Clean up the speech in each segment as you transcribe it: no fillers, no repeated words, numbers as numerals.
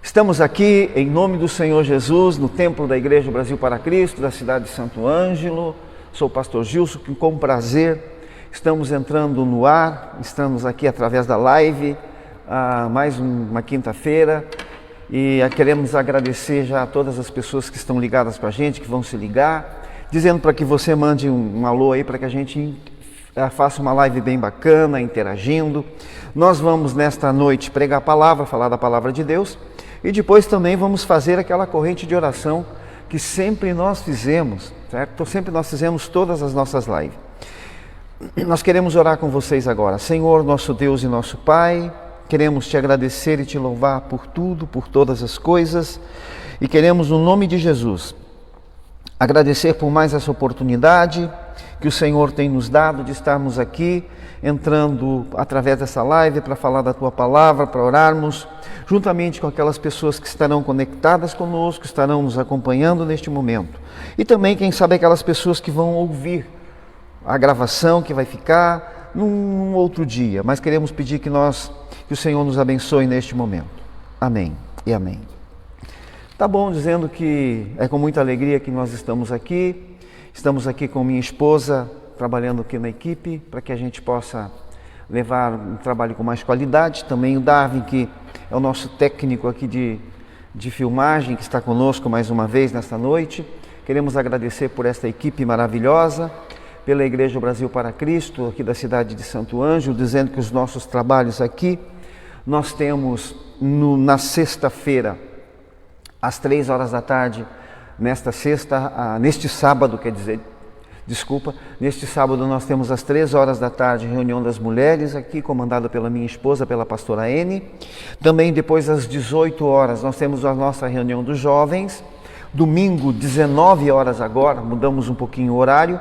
Estamos aqui em nome do Senhor Jesus, no templo da Igreja Brasil para Cristo, da cidade de Santo Ângelo. Sou o pastor Gilson, que com prazer estamos entrando no ar, estamos aqui através da live, mais uma quinta-feira, e queremos agradecer já a todas as pessoas que estão ligadas com a gente, que vão se ligar, dizendo para que você mande um alô aí, para que a gente faça uma live bem bacana, interagindo. Nós vamos nesta noite pregar a palavra, falar da palavra de Deus, e depois também vamos fazer aquela corrente de oração que sempre nós fizemos, certo? Sempre nós fizemos todas as nossas lives. Nós queremos orar com vocês agora. Senhor, nosso Deus e nosso Pai, queremos te agradecer e te louvar por tudo, por todas as coisas, e queremos, no nome de Jesus, agradecer por mais essa oportunidade que o Senhor tem nos dado de estarmos aqui, entrando através dessa live para falar da Tua Palavra, para orarmos, juntamente com aquelas pessoas que estarão conectadas conosco, que estarão nos acompanhando neste momento. E também, quem sabe, aquelas pessoas que vão ouvir a gravação, que vai ficar num outro dia. Mas queremos pedir que o Senhor nos abençoe neste momento. Amém e amém. Tá bom, dizendo que é com muita alegria que nós estamos aqui. Estamos aqui com minha esposa, trabalhando aqui na equipe, para que a gente possa levar um trabalho com mais qualidade. Também o Darwin, que é o nosso técnico aqui de filmagem, que está conosco mais uma vez nesta noite. Queremos agradecer por esta equipe maravilhosa, pela Igreja Brasil para Cristo, aqui da cidade de Santo Ângelo, dizendo que os nossos trabalhos aqui, nós temos na sexta-feira, às 3 horas da tarde, neste sábado, neste sábado nós temos às 3 horas da tarde reunião das mulheres aqui, comandada pela minha esposa, pela pastora Ene. Também depois às 18 horas nós temos a nossa reunião dos jovens. Domingo, 19 horas agora, mudamos um pouquinho o horário.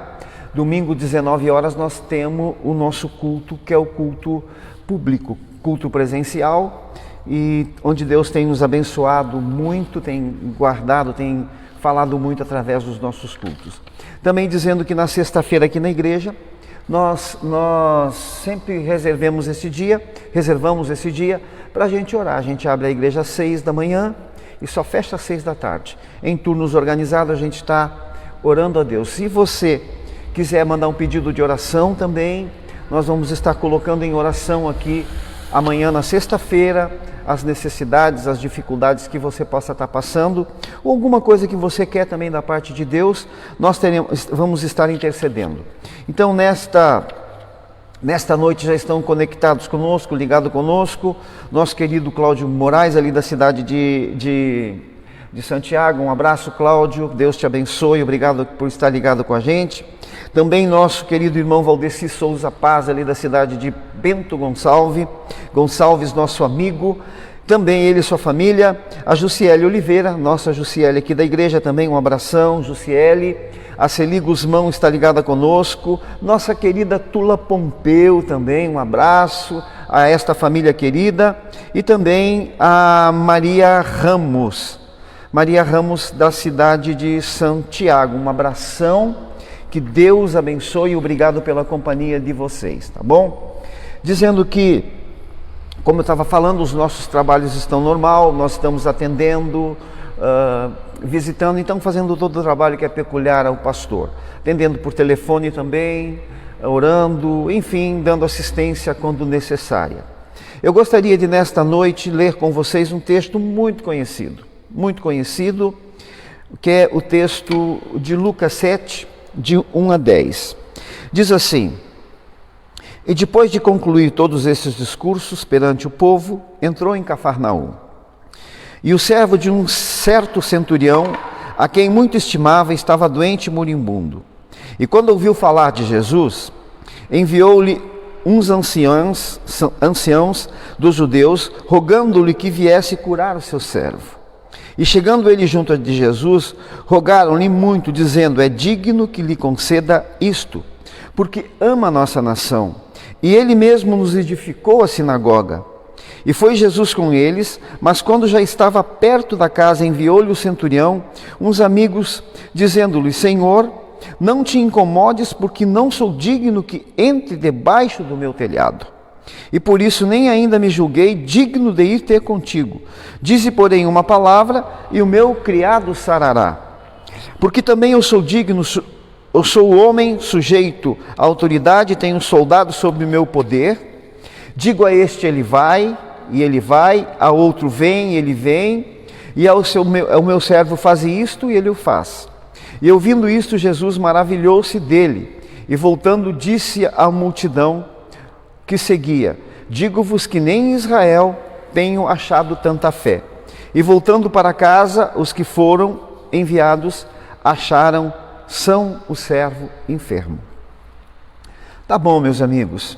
Domingo, 19 horas, nós temos o nosso culto, que é o culto público, culto presencial, e onde Deus tem nos abençoado muito, tem guardado, tem falado muito através dos nossos cultos. Também dizendo que na sexta-feira aqui na igreja, nós sempre reservamos esse dia para a gente orar. A gente abre a igreja às 6 da manhã e só fecha às 6 da tarde. Em turnos organizados a gente está orando a Deus. Se você quiser mandar um pedido de oração também, nós vamos estar colocando em oração aqui amanhã na sexta-feira as necessidades, as dificuldades que você possa estar passando, ou alguma coisa que você quer também da parte de Deus, vamos estar intercedendo. Então nesta noite já estão conectados conosco, ligados conosco, nosso querido Cláudio Moraes, ali da cidade de Santiago. Um abraço, Cláudio, Deus te abençoe, obrigado por estar ligado com a gente. Também nosso querido irmão Valdeci Souza Paz, ali da cidade de Bento Gonçalves, nosso amigo, também ele e sua família. A Jussiele Oliveira, nossa Jussiele aqui da igreja também, um abração, Jussiele. A Celi Guzmão está ligada conosco. Nossa querida Tula Pompeu também, um abraço a esta família querida. E também a Maria Ramos da cidade de Santiago, um abração. Que Deus abençoe e obrigado pela companhia de vocês, tá bom? Dizendo que, como eu estava falando, os nossos trabalhos estão normal, nós estamos atendendo, visitando, então fazendo todo o trabalho que é peculiar ao pastor. Atendendo por telefone também, orando, enfim, dando assistência quando necessária. Eu gostaria de, nesta noite, ler com vocês um texto muito conhecido, que é o texto de Lucas 7, de 1 a 10. Diz assim: E depois de concluir todos esses discursos perante o povo, entrou em Cafarnaum. E o servo de um certo centurião, a quem muito estimava, estava doente e moribundo. E quando ouviu falar de Jesus, enviou-lhe uns anciãos dos judeus, rogando-lhe que viesse curar o seu servo. E chegando ele junto de Jesus, rogaram-lhe muito, dizendo: É digno que lhe conceda isto, porque ama a nossa nação, e ele mesmo nos edificou a sinagoga. E foi Jesus com eles, mas quando já estava perto da casa, enviou-lhe o centurião uns amigos, dizendo-lhe: Senhor, não te incomodes, porque não sou digno que entre debaixo do meu telhado. e por isso nem ainda me julguei digno de ir ter contigo. Dize, porém, uma palavra, e o meu criado sarará. Porque também eu sou digno, eu sou homem sujeito à autoridade, tenho um soldado sob o meu poder. Digo a este, ele vai, e ele vai, a outro vem, e ele vem, e ao meu servo faze isto, e ele o faz. E ouvindo isto, Jesus maravilhou-se dele, e voltando disse à multidão que seguia: digo-vos que nem em Israel tenho achado tanta fé. E voltando para casa, os que foram enviados acharam são o servo enfermo. Tá bom, meus amigos.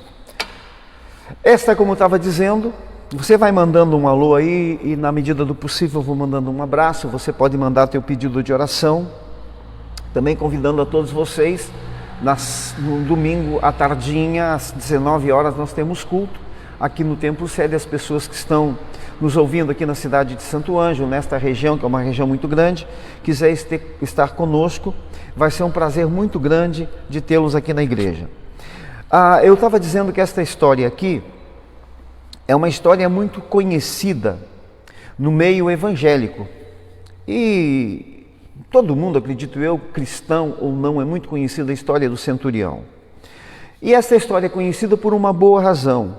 Esta, como eu estava dizendo, você vai mandando um alô aí, e na medida do possível eu vou mandando um abraço. Você pode mandar teu pedido de oração. Também convidando a todos vocês, no domingo à tardinha, às 19 horas, nós temos culto aqui no Templo Sede. As pessoas que estão nos ouvindo aqui na cidade de Santo Ângelo, nesta região, que é uma região muito grande, quiser estar conosco, vai ser um prazer muito grande de tê-los aqui na igreja. Eu estava dizendo que esta história aqui é uma história muito conhecida no meio evangélico. E todo mundo, acredito eu, cristão ou não, é muito conhecida a história do centurião. E essa história é conhecida por uma boa razão.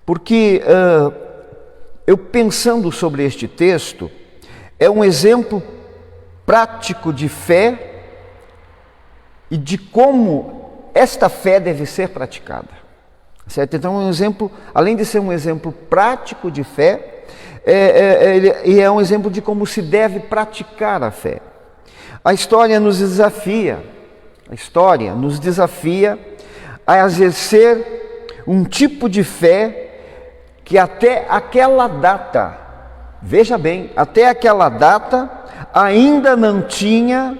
Porque eu pensando sobre este texto, é um exemplo prático de fé e de como esta fé deve ser praticada. Certo? Então é um exemplo, além de ser um exemplo prático de fé, é um exemplo de como se deve praticar a fé. A história nos desafia a exercer um tipo de fé que até aquela data, veja bem, até aquela data ainda não tinha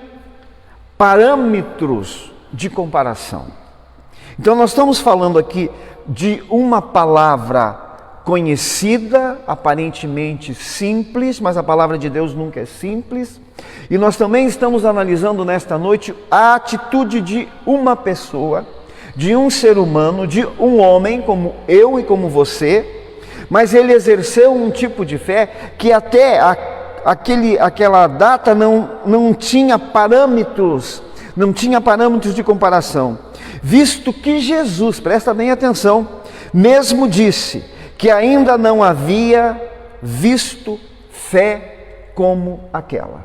parâmetros de comparação. Então nós estamos falando aqui de uma palavra conhecida, aparentemente simples, mas a palavra de Deus nunca é simples. E nós também estamos analisando nesta noite a atitude de uma pessoa, de um ser humano, de um homem como eu e como você, mas ele exerceu um tipo de fé que até aquela data não tinha parâmetros de comparação, visto que Jesus, presta bem atenção, mesmo disse que ainda não havia visto fé como aquela.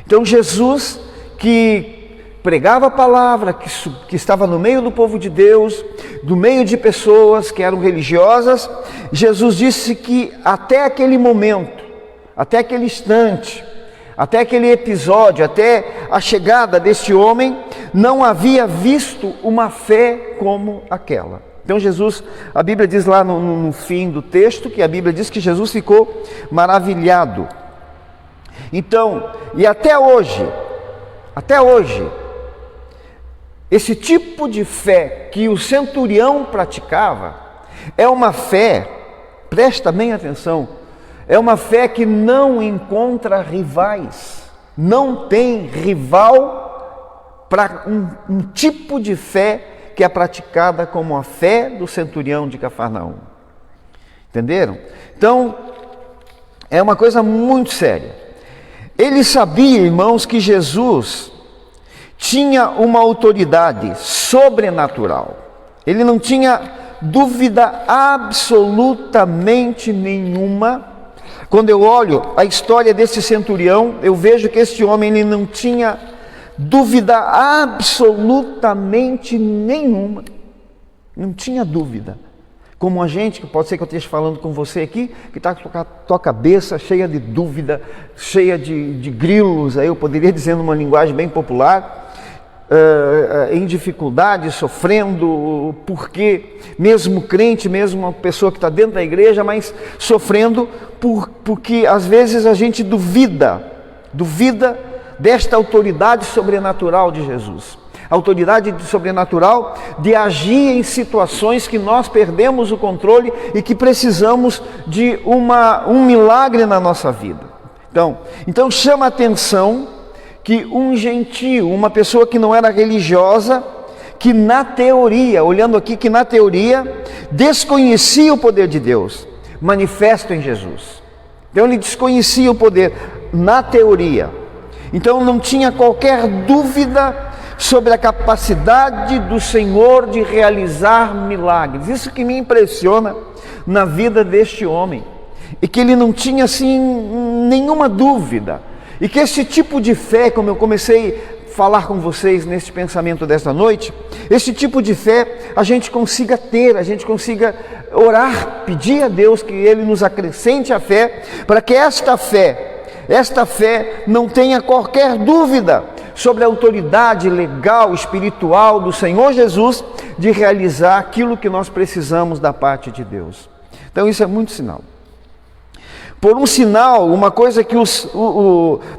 Então Jesus, que pregava a palavra, que estava no meio do povo de Deus, do meio de pessoas que eram religiosas, Jesus disse que até aquele momento, até aquele instante, até aquele episódio, até a chegada deste homem, não havia visto uma fé como aquela. Então Jesus, a Bíblia diz lá no fim do texto, que a Bíblia diz que Jesus ficou maravilhado. Então, e até hoje, esse tipo de fé que o centurião praticava, é uma fé, presta bem atenção, é uma fé que não encontra rivais, não tem rival para um tipo de fé que é praticada como a fé do centurião de Cafarnaum. Entenderam? Então, é uma coisa muito séria. Ele sabia, irmãos, que Jesus tinha uma autoridade sobrenatural. Ele não tinha dúvida absolutamente nenhuma. Quando eu olho a história desse centurião, eu vejo que este homem ele não tinha dúvida absolutamente nenhuma. Não tinha dúvida. Como a gente, que pode ser que eu esteja falando com você aqui, que está com a tua cabeça cheia de dúvida, cheia de grilos, aí eu poderia dizer numa linguagem bem popular, em dificuldade, sofrendo, porque mesmo crente, mesmo uma pessoa que está dentro da igreja, mas sofrendo porque às vezes a gente duvida desta autoridade sobrenatural de Jesus. Autoridade sobrenatural de agir em situações que nós perdemos o controle e que precisamos de um milagre na nossa vida. Então chama a atenção que um gentio, uma pessoa que não era religiosa, que na teoria, olhando aqui, que na teoria desconhecia o poder de Deus manifesto em Jesus. Então ele desconhecia o poder na teoria. Então não tinha qualquer dúvida sobre a capacidade do Senhor de realizar milagres. Isso que me impressiona na vida deste homem, e que ele não tinha assim nenhuma dúvida, e que esse tipo de fé, como eu comecei a falar com vocês neste pensamento desta noite, esse tipo de fé a gente consiga ter, a gente consiga orar, pedir a Deus que Ele nos acrescente a fé, para que esta fé não tenha qualquer dúvida sobre a autoridade legal, espiritual do Senhor Jesus de realizar aquilo que nós precisamos da parte de Deus. Então isso é muito sinal. Por um sinal, uma coisa que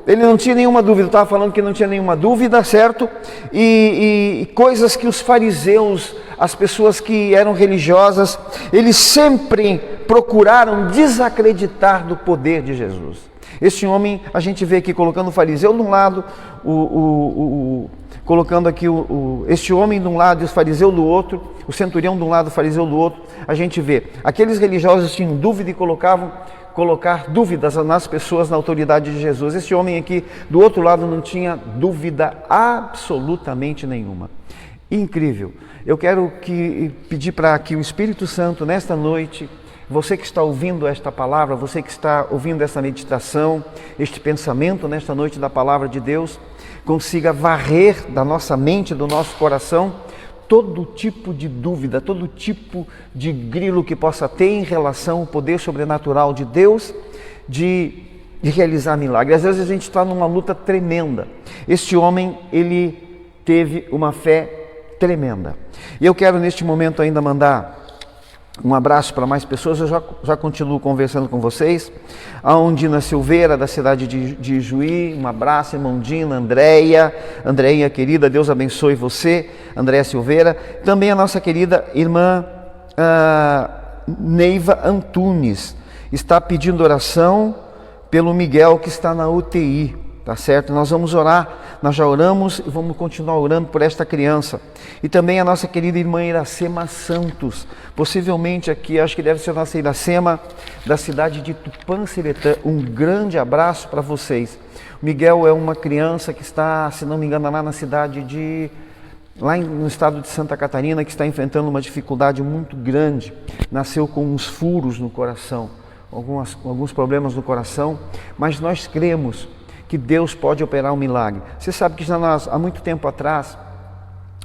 ele não tinha nenhuma dúvida, eu estava falando que não tinha nenhuma dúvida, certo? E coisas que os fariseus, as pessoas que eram religiosas, eles sempre procuraram desacreditar do poder de Jesus. Este homem, a gente vê aqui colocando o fariseu de um lado, colocando aqui este homem de um lado e os fariseus do outro, o centurião de um lado, o fariseu do outro. A gente vê, aqueles religiosos tinham dúvida e colocar dúvidas nas pessoas na autoridade de Jesus. Este homem aqui do outro lado não tinha dúvida absolutamente nenhuma. Incrível. Eu quero pedir para que o Espírito Santo nesta noite, você que está ouvindo esta palavra, você que está ouvindo essa meditação, este pensamento nesta noite da palavra de Deus, consiga varrer da nossa mente, do nosso coração, todo tipo de dúvida, todo tipo de grilo que possa ter em relação ao poder sobrenatural de Deus de realizar milagres. Às vezes a gente está numa luta tremenda. Este homem, ele teve uma fé tremenda. E eu quero neste momento ainda mandar um abraço para mais pessoas. Eu já continuo conversando com vocês. A Ondina Silveira, da cidade de Juí, um abraço, irmão Dina, Andréia querida, Deus abençoe você, Andréia Silveira. Também a nossa querida irmã Neiva Antunes, está pedindo oração pelo Miguel, que está na UTI, tá certo? Nós vamos orar, nós já oramos e vamos continuar orando por esta criança. E também a nossa querida irmã Iracema Santos, possivelmente aqui, acho que deve ser a nossa Iracema, da cidade de Tupã-Seretã. Um grande abraço para vocês. O Miguel é uma criança que está, se não me engano, lá na cidade lá no estado de Santa Catarina, que está enfrentando uma dificuldade muito grande. Nasceu com uns furos no coração, alguns problemas no coração, mas nós cremos que Deus pode operar um milagre. Você sabe que há muito tempo atrás,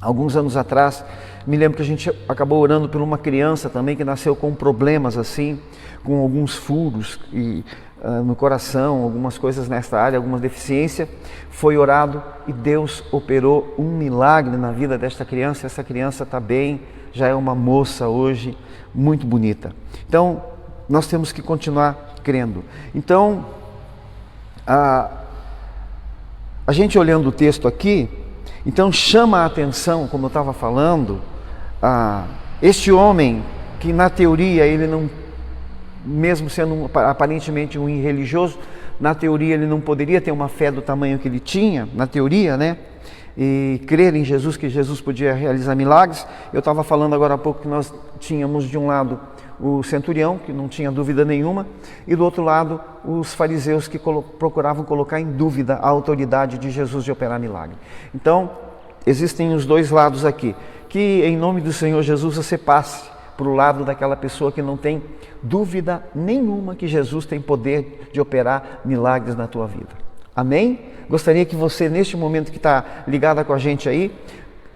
alguns anos atrás, me lembro que a gente acabou orando por uma criança também que nasceu com problemas assim, com alguns furos no coração, algumas coisas nesta área, alguma deficiência. Foi orado e Deus operou um milagre na vida desta criança. Essa criança está bem, já é uma moça hoje, muito bonita. Então, nós temos que continuar crendo. Então, a gente olhando o texto aqui, então chama a atenção, como eu estava falando, este homem que na teoria ele não, mesmo sendo aparentemente um irreligioso, na teoria ele não poderia ter uma fé do tamanho que ele tinha, na teoria, né? E crer em Jesus, que Jesus podia realizar milagres. Eu estava falando agora há pouco que nós tínhamos de um lado o centurião, que não tinha dúvida nenhuma, e do outro lado os fariseus que procuravam colocar em dúvida a autoridade de Jesus de operar milagre. Então, existem os dois lados aqui. Que em nome do Senhor Jesus você passe para o lado daquela pessoa que não tem dúvida nenhuma que Jesus tem poder de operar milagres na tua vida. Amém? Gostaria que você, neste momento que está ligada com a gente aí,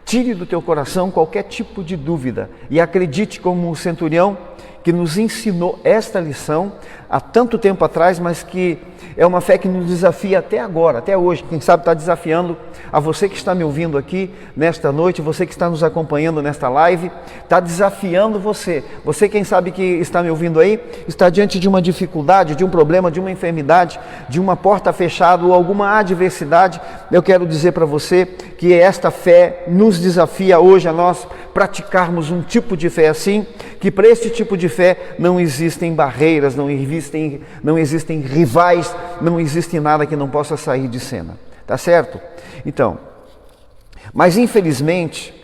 tire do teu coração qualquer tipo de dúvida e acredite como o centurião que nos ensinou esta lição há tanto tempo atrás, mas que é uma fé que nos desafia até agora, até hoje. Quem sabe está desafiando a você que está me ouvindo aqui nesta noite, você que está nos acompanhando nesta live, está desafiando você. Você, quem sabe que está me ouvindo aí, está diante de uma dificuldade, de um problema, de uma enfermidade, de uma porta fechada ou alguma adversidade. Eu quero dizer para você que esta fé nos desafia hoje a nós praticarmos um tipo de fé assim, que para este tipo de fé não existem barreiras, não existem rivais, não existe nada que não possa sair de cena, tá certo? Então, mas infelizmente,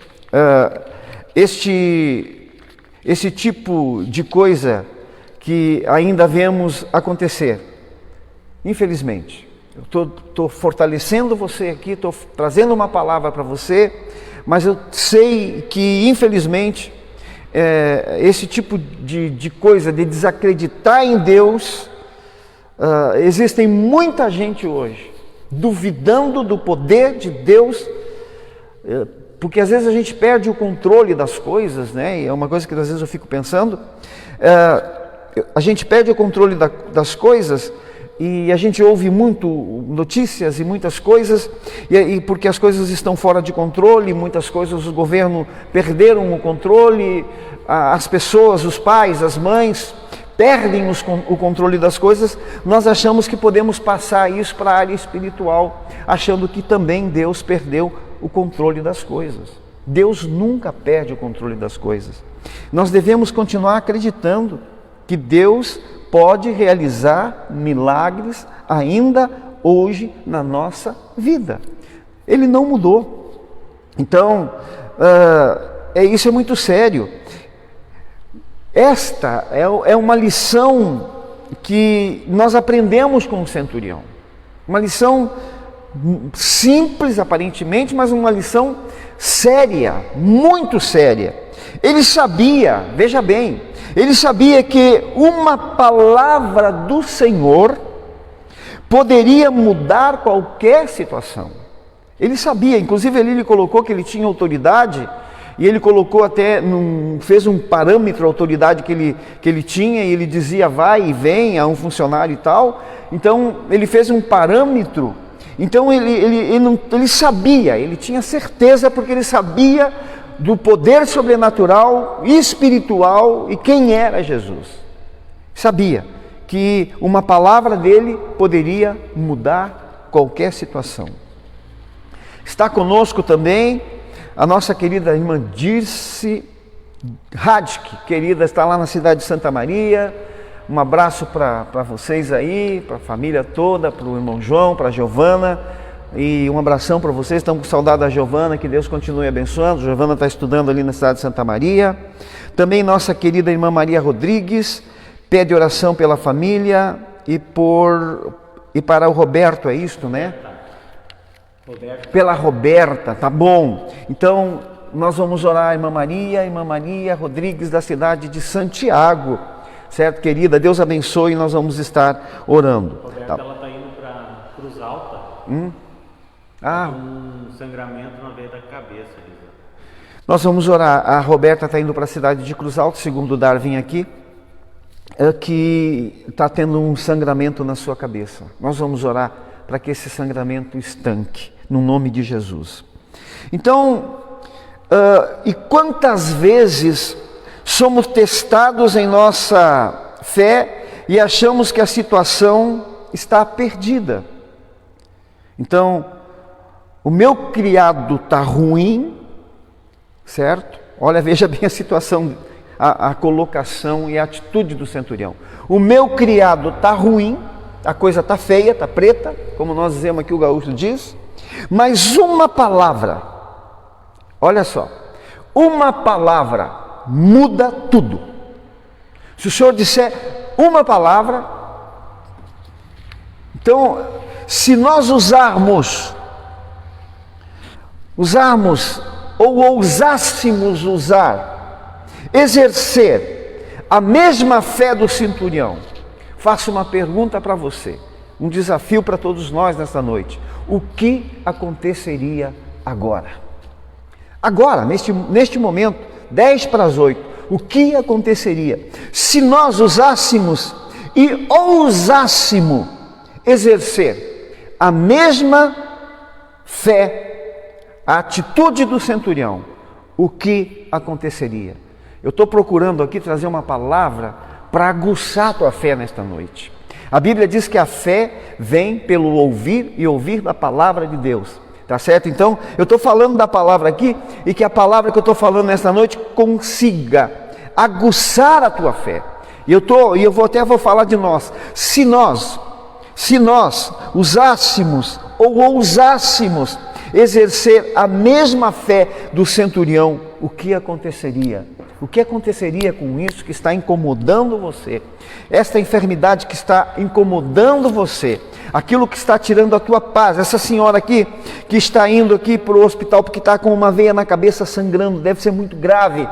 esse tipo de coisa que ainda vemos acontecer, infelizmente. Eu estou fortalecendo você aqui, estou trazendo uma palavra para você, mas eu sei que, infelizmente, esse tipo de coisa, de desacreditar em Deus, existem muita gente hoje duvidando do poder de Deus, porque às vezes a gente perde o controle das coisas, né? E é uma coisa que às vezes eu fico pensando, a gente perde o controle das coisas e a gente ouve muito notícias e muitas coisas, e porque as coisas estão fora de controle, muitas coisas, o governo perderam o controle, as pessoas, os pais, as mães perdem o controle das coisas. Nós achamos que podemos passar isso para a área espiritual, achando que também Deus perdeu o controle das coisas. Deus nunca perde o controle das coisas. Nós devemos continuar acreditando que Deus pode realizar milagres ainda hoje na nossa vida. Ele não mudou. Então, isso é muito sério. Esta é uma lição que nós aprendemos com o centurião. Uma lição simples aparentemente, mas uma lição séria, muito séria. Ele sabia, veja bem, ele sabia que uma palavra do Senhor poderia mudar qualquer situação. Ele sabia, inclusive ele colocou que ele tinha autoridade, e ele colocou até, fez um parâmetro, a autoridade que ele tinha, e ele dizia vai e vem a um funcionário e tal. Então ele fez um parâmetro. Então ele sabia, ele tinha certeza, porque ele sabia do poder sobrenatural e espiritual e quem era Jesus. Sabia que uma palavra dele poderia mudar qualquer situação. Está conosco também a nossa querida irmã Dirce Radke, querida, está lá na cidade de Santa Maria. Um abraço para vocês aí, para a família toda, para o irmão João, para a Giovana, e um abração para vocês. Estamos com saudade da Giovana, que Deus continue abençoando. A Giovana está estudando ali na cidade de Santa Maria. Também nossa querida irmã Maria Rodrigues pede oração pela família e para o Roberto, é isto, né? Pela Roberta, tá bom. Então nós vamos orar a irmã Maria Rodrigues, da cidade de Santiago, certo, querida? Deus abençoe, e nós vamos estar orando. Roberta, tá. Ela está indo para Cruz Alta, um sangramento na veia da cabeça. Nós vamos orar. A Roberta está indo para a cidade de Cruz Alta, segundo o Darwin aqui, que está tendo um sangramento na sua cabeça. Nós vamos orar para que esse sangramento estanque, no nome de Jesus. Então, e quantas vezes somos testados em nossa fé e achamos que a situação está perdida. Então, o meu criado está ruim, certo? Olha, veja bem a situação, a colocação e a atitude do centurião. O meu criado está ruim, a coisa está feia, está preta, como nós dizemos aqui, o gaúcho diz, mas uma palavra, olha só, uma palavra muda tudo. Se o Senhor disser uma palavra, então, se nós usarmos ou ousássemos exercer a mesma fé do centurião, faço uma pergunta para você, um desafio para todos nós nesta noite: o que aconteceria agora? Agora, neste momento, 7:50, o que aconteceria se nós usássemos e ousássemos exercer a mesma fé, a atitude do centurião? O que aconteceria? Eu estou procurando aqui trazer uma palavra para aguçar a tua fé nesta noite. A Bíblia diz que a fé vem pelo ouvir e ouvir da palavra de Deus. Tá certo? Então, eu estou falando da palavra aqui, e que a palavra que eu estou falando nesta noite consiga aguçar a tua fé. E eu vou falar de nós. Se nós usássemos ou ousássemos exercer a mesma fé do centurião, o que aconteceria? O que aconteceria com isso que está incomodando você? Esta enfermidade que está incomodando você, aquilo que está tirando a tua paz, essa senhora aqui que está indo aqui para o hospital porque está com uma veia na cabeça sangrando, deve ser muito grave.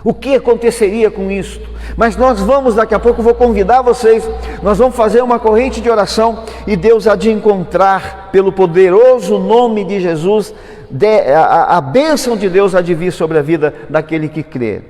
O que aconteceria com isso? Mas nós vamos, daqui a pouco eu vou convidar vocês, nós vamos fazer uma corrente de oração e Deus há de encontrar, pelo poderoso nome de Jesus, a bênção de Deus há de vir sobre a vida daquele que crê.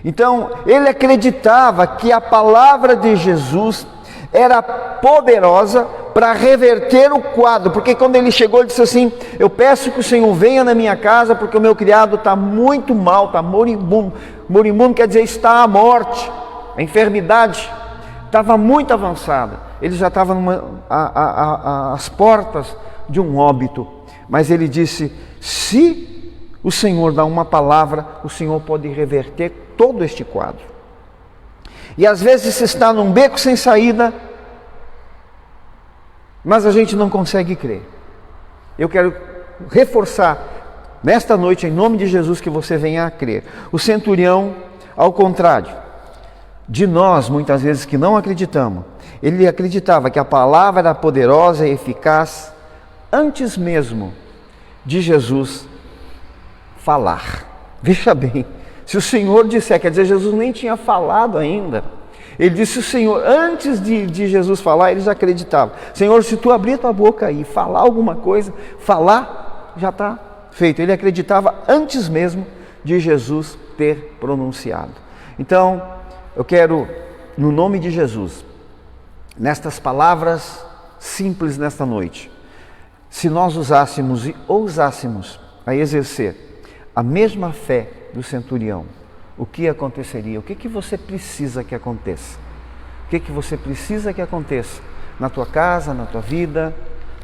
Então, ele acreditava que a palavra de Jesus era poderosa para reverter o quadro, porque quando ele chegou ele disse assim: eu peço que o Senhor venha na minha casa porque o meu criado está muito mal, está moribundo. Moribundo quer dizer está à morte, a enfermidade estava muito avançada, ele já estava às portas de um óbito, mas ele disse: se o Senhor dá uma palavra, o Senhor pode reverter todo este quadro. E às vezes você está num beco sem saída, mas a gente não consegue crer. Eu quero reforçar nesta noite, em nome de Jesus, que você venha a crer. O centurião, ao contrário de nós, muitas vezes que não acreditamos, ele acreditava que a palavra era poderosa e eficaz antes mesmo de Jesus falar. Veja bem, se o Senhor disser, quer dizer, Jesus nem tinha falado ainda. Ele disse o Senhor, antes de Jesus falar, ele já acreditava. Senhor, se tu abrir tua boca e falar alguma coisa, falar, já está feito. Ele acreditava antes mesmo de Jesus ter pronunciado. Então, eu quero, no nome de Jesus, nestas palavras simples nesta noite, se nós usássemos e ousássemos a exercer a mesma fé do centurião, o que aconteceria? O que você precisa que aconteça? O que você precisa que aconteça na tua casa, na tua vida?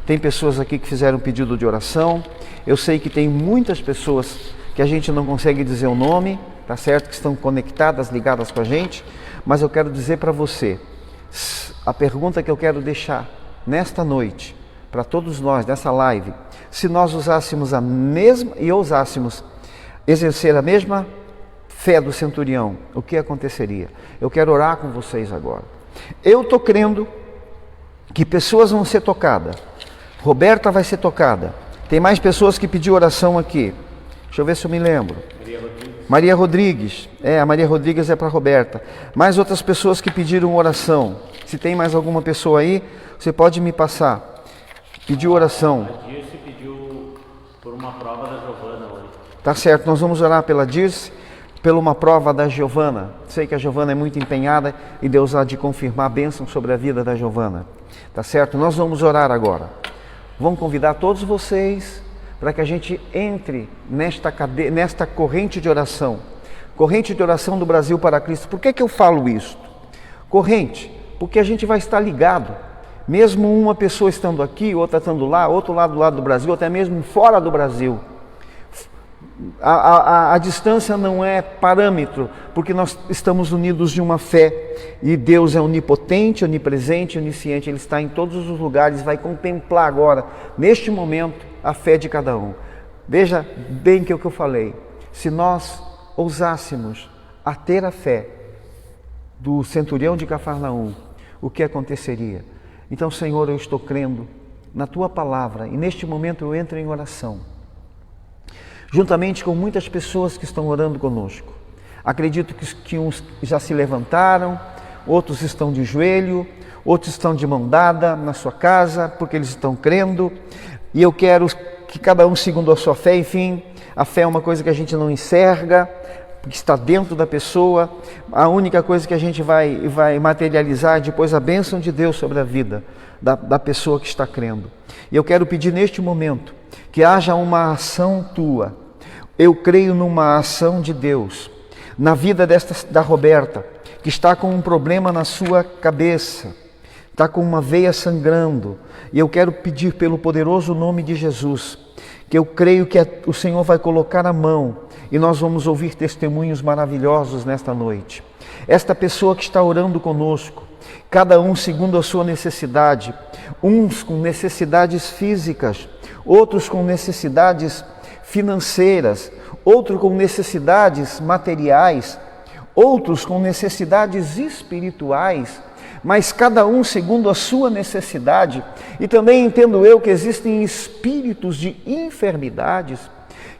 Tem pessoas aqui que fizeram pedido de oração. Eu sei que tem muitas pessoas que a gente não consegue dizer o nome, tá certo? Que estão conectadas, ligadas com a gente. Mas eu quero dizer para você, a pergunta que eu quero deixar nesta noite, para todos nós, nessa live, se nós usássemos a mesma e ousássemos exercer a mesma fé do centurião, o que aconteceria? Eu quero orar com vocês agora. Eu estou crendo que pessoas vão ser tocadas. Roberta vai ser tocada. Tem mais pessoas que pediram oração aqui. Deixa eu ver se eu me lembro. Maria Rodrigues. A Maria Rodrigues é para Roberta. Mais outras pessoas que pediram oração. Se tem mais alguma pessoa aí, você pode me passar. Pediu oração. A Dirce pediu por uma prova da Giovana hoje. Tá certo, nós vamos orar pela Dirce, pela uma prova da Giovana. Sei que a Giovana é muito empenhada e Deus há de confirmar a bênção sobre a vida da Giovana. Tá certo? Nós vamos orar agora. Vamos convidar todos vocês para que a gente entre nesta corrente de oração. Corrente de oração do Brasil para Cristo. Por que eu falo isso? Corrente, porque a gente vai estar ligado. Mesmo uma pessoa estando aqui, outra estando lá, outro lado do Brasil, até mesmo fora do Brasil. A distância não é parâmetro, porque nós estamos unidos de uma fé e Deus é onipotente, onipresente, onisciente, Ele está em todos os lugares, vai contemplar agora, neste momento, a fé de cada um. Veja bem que é o que eu falei, se nós ousássemos a ter a fé do centurião de Cafarnaum, o que aconteceria? Então, Senhor, eu estou crendo na Tua palavra e neste momento eu entro em oração. Juntamente com muitas pessoas que estão orando conosco. Acredito que uns já se levantaram, outros estão de joelho, outros estão de mão dada na sua casa, porque eles estão crendo. E eu quero que cada um segundo a sua fé, enfim, a fé é uma coisa que a gente não enxerga, que está dentro da pessoa. A única coisa que a gente vai materializar é depois a bênção de Deus sobre a vida da pessoa que está crendo. E eu quero pedir neste momento que haja uma ação tua. Eu creio numa ação de Deus na vida da Roberta, que está com um problema na sua cabeça, está com uma veia sangrando, e eu quero pedir pelo poderoso nome de Jesus, que eu creio que o Senhor vai colocar a mão e nós vamos ouvir testemunhos maravilhosos nesta noite. Esta pessoa que está orando conosco, cada um segundo a sua necessidade, uns com necessidades físicas, outros com necessidades financeiras, outros com necessidades materiais, outros com necessidades espirituais, mas cada um segundo a sua necessidade. E também entendo eu que existem espíritos de enfermidades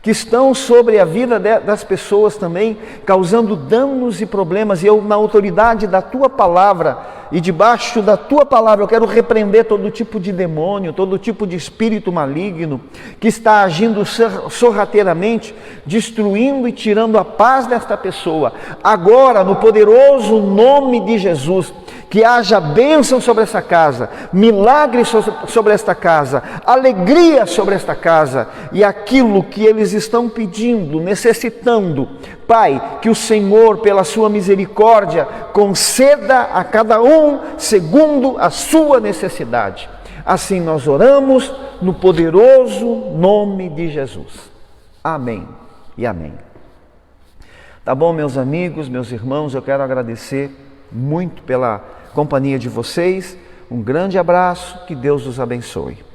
que estão sobre a vida das pessoas também, causando danos e problemas. E eu, na autoridade da Tua Palavra e debaixo da Tua Palavra, eu quero repreender todo tipo de demônio, todo tipo de espírito maligno que está agindo sorrateiramente, destruindo e tirando a paz desta pessoa. Agora, no poderoso nome de Jesus, que haja bênção sobre essa casa, milagre sobre esta casa, alegria sobre esta casa, e aquilo que eles estão pedindo, necessitando, Pai, que o Senhor, pela sua misericórdia, conceda a cada um segundo a sua necessidade. Assim nós oramos no poderoso nome de Jesus. Amém e amém. Tá bom, meus amigos, meus irmãos, eu quero agradecer muito pela companhia de vocês. Um grande abraço, que Deus os abençoe.